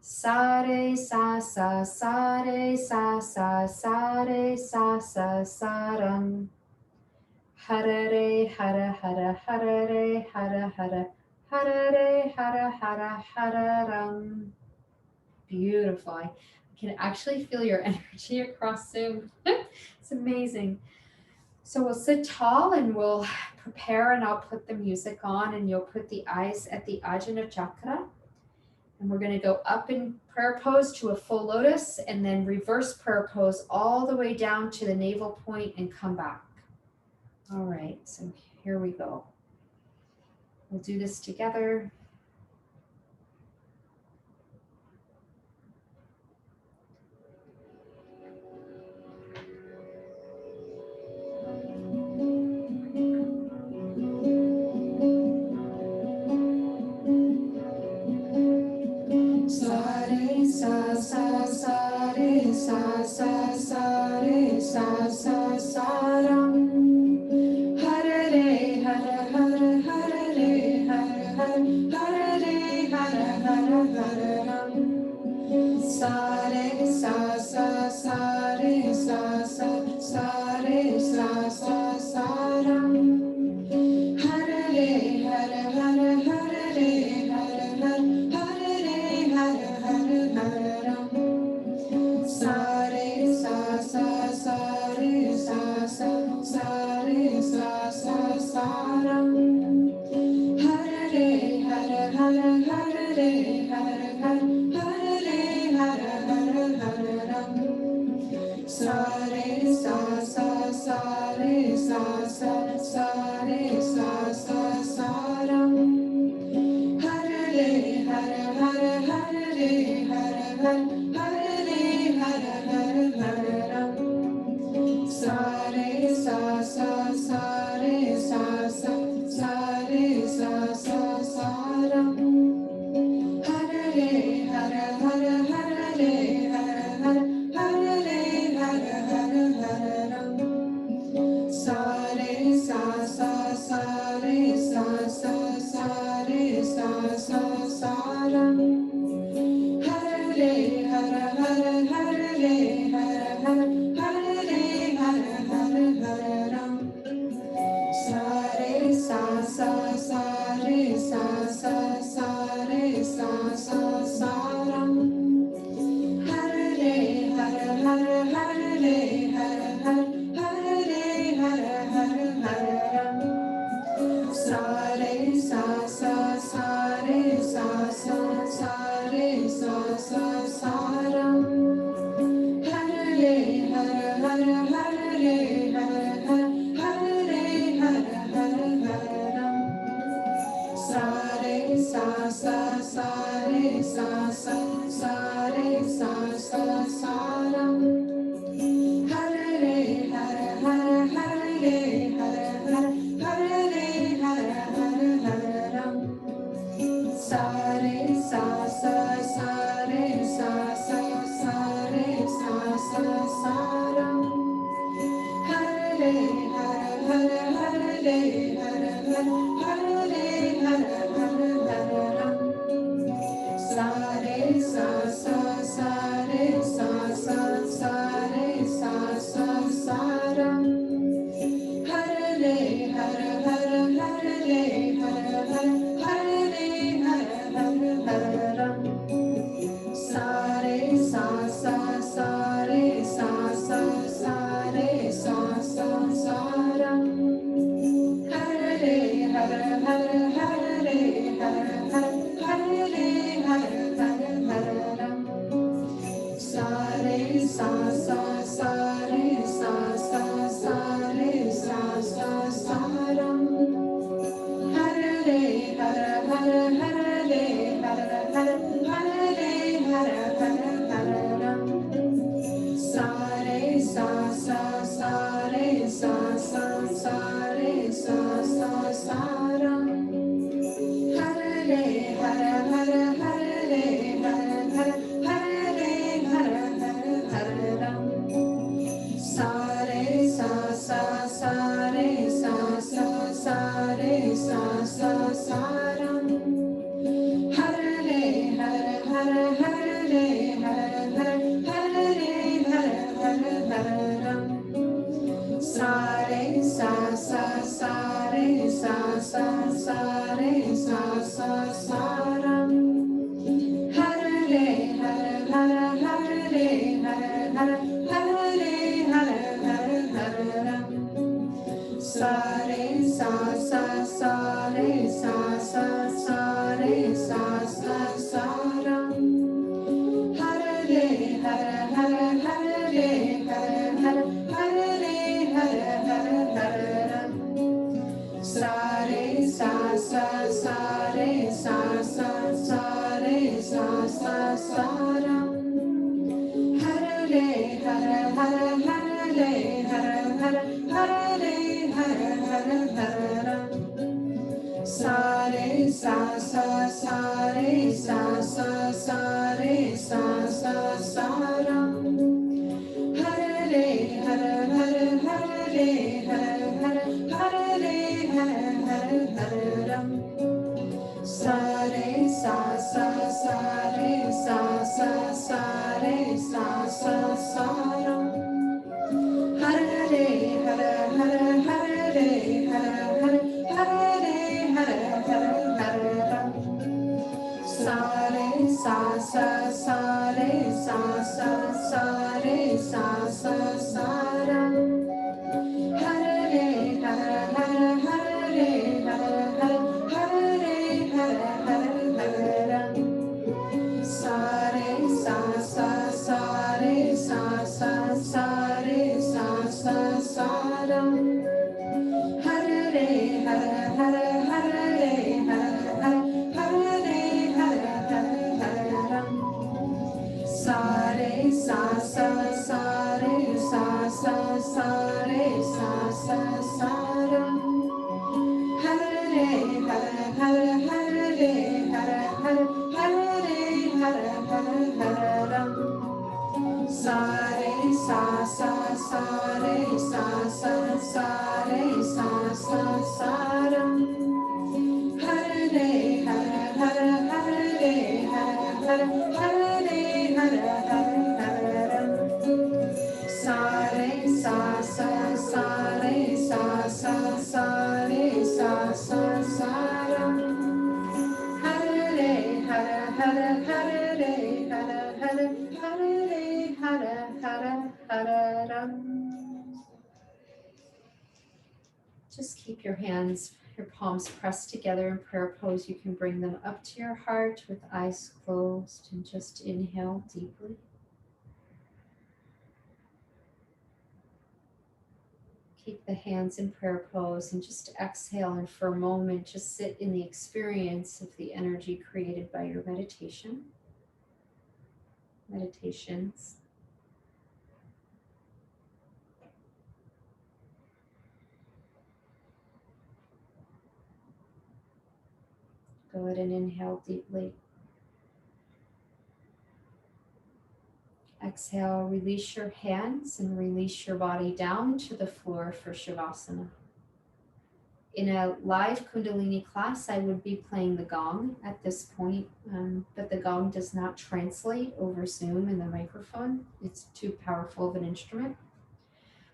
sare sa sa, sare sa sa, sare sa sa, sarang. Harare hara hara, harare hara hara, Harare, hara, hara, hararam. Beautiful. I can actually feel your energy across Zoom. It's amazing. So we'll sit tall and we'll prepare, and I'll put the music on and you'll put the eyes at the Ajna chakra. And we're going to go up in prayer pose to a full lotus and then reverse prayer pose all the way down to the navel point and come back. All right, so here we go. We'll do this together. Sa re sa sa sa re sa sa sa re sa sa sa ram. Hare re hare hare hare re hare hare hare re hare hare hare ram. Sa re sa sa sa re sa sa sa re sa sa sa ram. Hare re hare hare hare re hare hare hare hare ram. Sa re sa sa sa re sa sa sa re sa sa sa ram. Hare re hare hare hare re hare hare hare ram. Sa re sa sa sa re sa sa sa re sa sa sa ram. Hare re hare hare hare re hare hare hare ram. Sa re sa sa sa re sa sa sa re sa sa sa ram. Hare re hare hare hare re hare hare ram. Sa re sa sa sa re sa sa sa re sa sa sa ram. Hare re hare hare hare re hare hare ram. Sa re sa sa sa re sa sa sa re sa sa sa ram. Hare re hare hare hare re hare hare ram. Sa re sa sa sa re sa sa sa re sa sa sa ram. Hare re hare hare hare re hare hare ram. Sa re sa sa sa re sa sa sa re sa sa sa ram. Hare re hare hare hare re hare hare ram. Sa re sa sa sa re sa sa sa re sa sa sa ram. Hare re hare hare hare re hare hare ram. Sa re sa sa sa re sa sa sa re sa sa sa ram. Hare re hare hare hare re hare hare ram. Sa re sa sa sa re sa sa sa re sa sa sa ram. Hare re hare hare hare re hare hare ram. Sa re sa sa sa re sa sa sa re sa sa sa ram. Hare re hare hare hare re hare hare ram. Sa re sa sa sa re sa sa sa re sa sa sa ram. Hare re hare hare hare re hare hare ram. Sa re sa sa sa re sa sa sa re sa sa sa ram. Hare re hare hare hare re hare hare ram. Sa re sa sa sa re sa sa sa re sa sa saram. Hare Hare Hare Hare Hare Hare Hare Hare Hare Hare Ram. Sare sa sa sare sa sa sare sa sa saram. Hare Hare Hare Hare Hare Hare Hare Hare Hare Hare Ram. Sare sa sa sare sa sa sare sa sa saram. Hare Hare Hare Hare Hare Hare Hare Hare Hare Hare Ram. Sare sa sa sare sa sa sare sa sa saram. Hare Hare Hare Hare Hare Hare Hare Hare Hare Hare Ram. Sare sa sa sare sa sa sare sa sa saram. Hare Hare Hare Hare Hare Hare Hare Hare Hare Hare Ram. Sare sa sa sare sa sa sare sa sa saram. Hare Hare Hare Hare Hare Hare Hare Hare Hare Hare Ram. Sare sa sa sare sa sa sare sa sa saram. Hare Hare Hare Hare Hare Hare Hare Hare Hare Hare Ram. Sare sa sa sare sa sa sare sa sa saram. Hare Hare Hare Hare Hare Hare Hare Hare Hare Hare Ram. Just keep your hands, your palms pressed together in prayer pose. You can bring them up to your heart with eyes closed and just inhale deeply. Keep the hands in prayer pose and just exhale, and for a moment just sit in the experience of the energy created by your meditations. Go ahead and inhale deeply. Exhale, release your hands and release your body down to the floor for Shavasana. In a live Kundalini class, I would be playing the gong at this point, but the gong does not translate over Zoom in the microphone. It's too powerful of an instrument.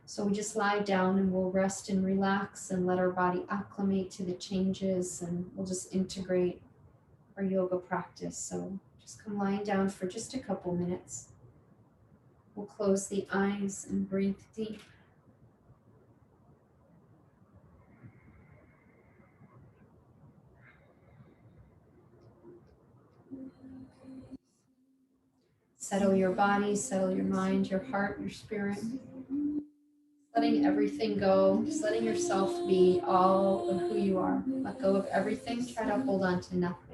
So we just lie down and we'll rest and relax and let our body acclimate to the changes, and we'll just integrate our yoga practice. So just come lying down for just a couple minutes. We'll close the eyes and breathe deep. Settle your body, settle your mind, your heart, your spirit. Letting everything go, just letting yourself be all of who you are. Let go of everything, try to hold on to nothing.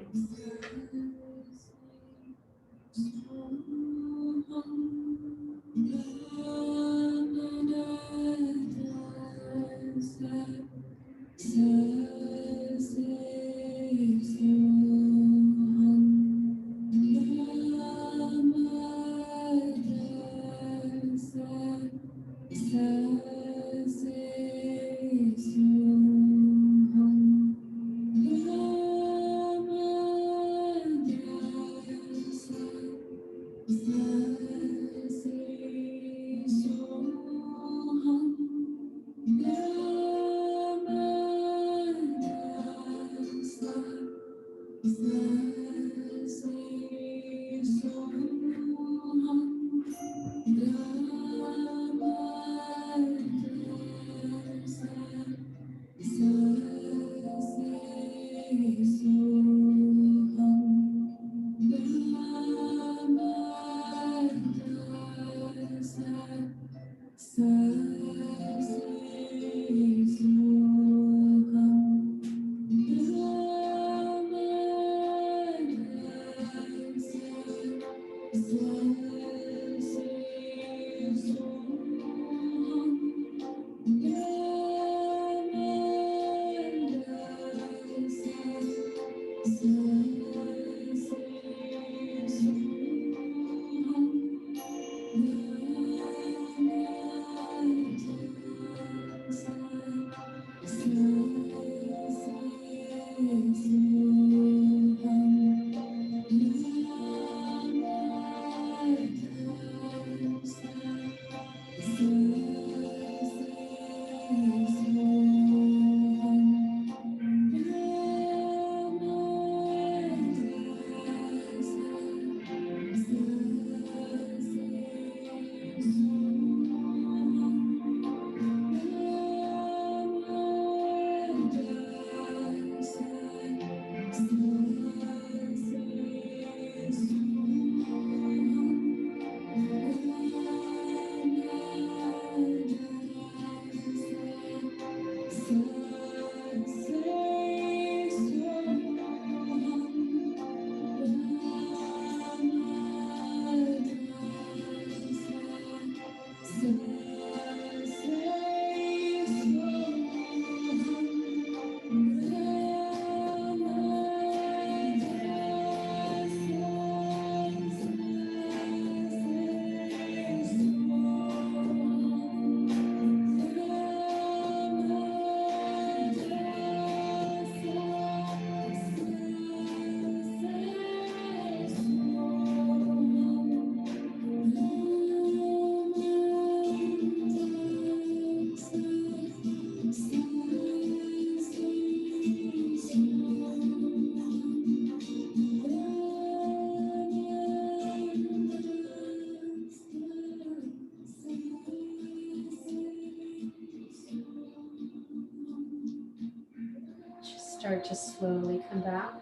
start to slowly come back,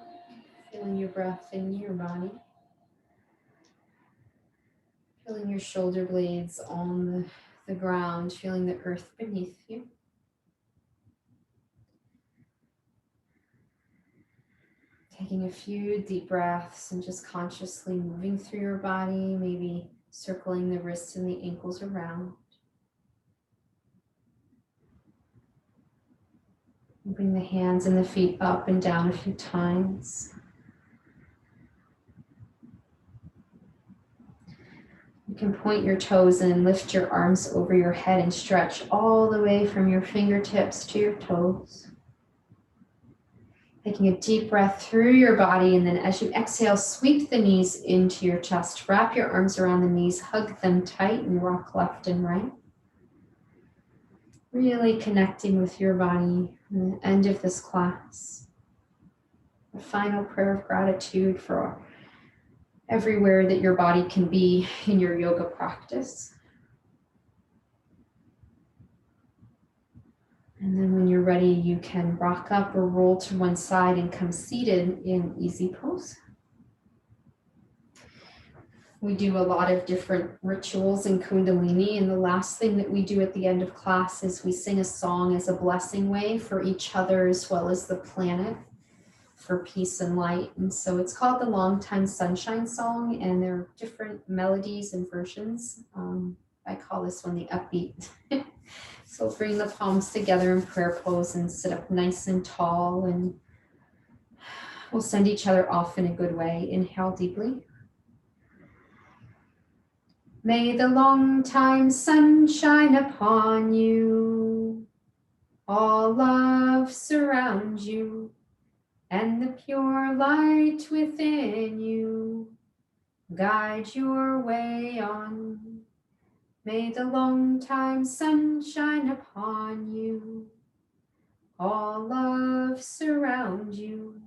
feeling your breath in your body. Feeling your shoulder blades on the ground, feeling the earth beneath you. Taking a few deep breaths and just consciously moving through your body, maybe circling the wrists and the ankles around. Moving the hands and the feet up and down a few times. You can point your toes and lift your arms over your head and stretch all the way from your fingertips to your toes. Taking a deep breath through your body, and then as you exhale, sweep the knees into your chest. Wrap your arms around the knees, hug them tight, and rock left and right. Really connecting with your body at the end of this class. A final prayer of gratitude for everywhere that your body can be in your yoga practice. And then when you're ready, you can rock up or roll to one side and come seated in easy pose. We do a lot of different rituals in Kundalini, and the last thing that we do at the end of class is we sing a song as a blessing way for each other as well as the planet for peace and light. And so it's called the Long Time Sunshine Song, and there are different melodies and versions. I call this one the upbeat. So bring the palms together in prayer pose and sit up nice and tall, and we'll send each other off in a good way. Inhale deeply. May the long time sun shine upon you, all love surround you, and the pure light within you guide your way on. May the long time sun shine upon you, all love surround you,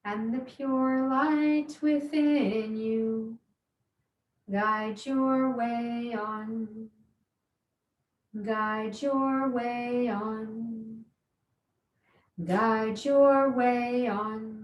and the pure light within you guide your way on. Guide your way on. Guide your way on.